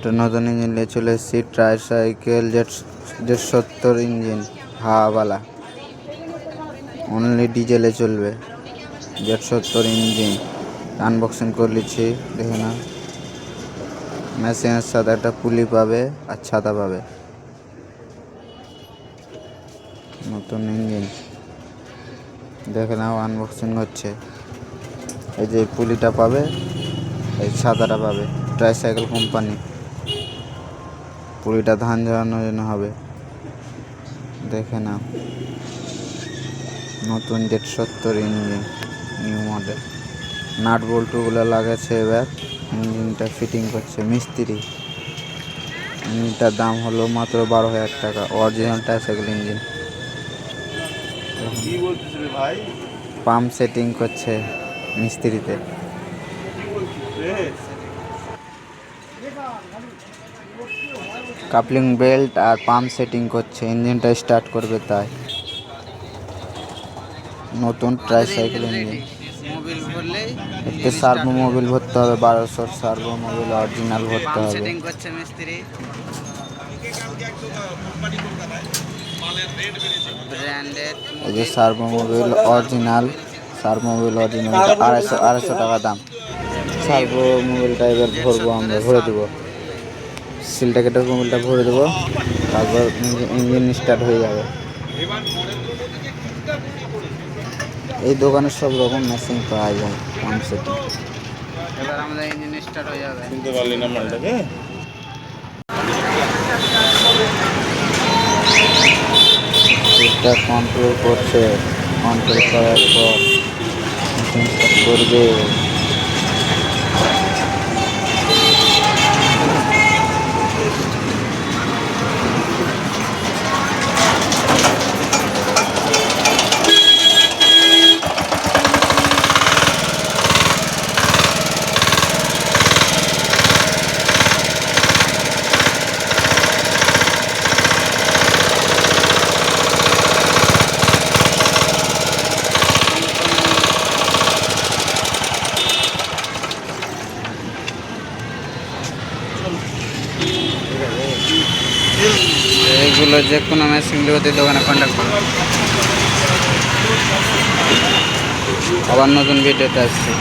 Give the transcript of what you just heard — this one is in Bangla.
একটা নতুন ইঞ্জিন নিয়ে চলে এসেছি, ট্রাইসাইকেল Z70 ইঞ্জিন, হাওয়াওয়ালা, অনলি ডিজেলে চলবে। Z70 ইঞ্জিন আনবক্সিং করে নিচ্ছি, দেখে না। মেশিনের সাথে একটা পুলি পাবে আর ছাতা পাবে। নতুন ইঞ্জিন দেখে নাও, আনবক্সিং হচ্ছে। এই যে পুলিটা পাবে, এই ছাতাটা পাবে। ট্রাইসাইকেল কোম্পানি, পুলিটা ধান ঝরানোর জন্য হবে। দেখে নাও, নতুন Z70 engine, new model. Nut বল্টুগুলো লাগাচ্ছে, এবার ইঞ্জিনটা ফিটিং করছে মিস্ত্রি। ইঞ্জিনটার দাম হলো মাত্র 12,000 টাকা, original tricycle engine. Pump setting করছে মিস্ত্রিতে। কাপলিং বেল্ট আর পাম্প সেটিং করছে, ইঞ্জিনটা স্টার্ট করবে তাই। নতুন ট্রাইসাইকেল ইঞ্জিন। একটি সার্ভো মোবিল ভরতে হবে, 1200 সার্ভো মোবিল অরিজিনাল ভরতে হবে। এই যে servo Mobil original, servo Mobil original 250 টাকা দাম। সার্ভো মোবিলটা এবার ভরবো, আমরা ভরে দেবো। সিলটা কেটে মোবিলটা ভরে দেবো, তারপর ইঞ্জিন স্টার্ট হয়ে যাবে। এই দোকানে সব রকম মেশিন পাওয়া যায়, পাম্প সেটিং। এবার আমাদের ইঞ্জিন স্টার্ট হয়ে যাবে। শুনতে পারলি না মালটাকে? এটা কন্ট্রোল করছে, কন্ট্রোল করার পর মেশিন স্টার্ট করবে। এগুলো যে কোনো মেশিন লিওতে দোকানে কন্ট্যাক্ট করো। আবার নতুন ভিডিওতে আসছে।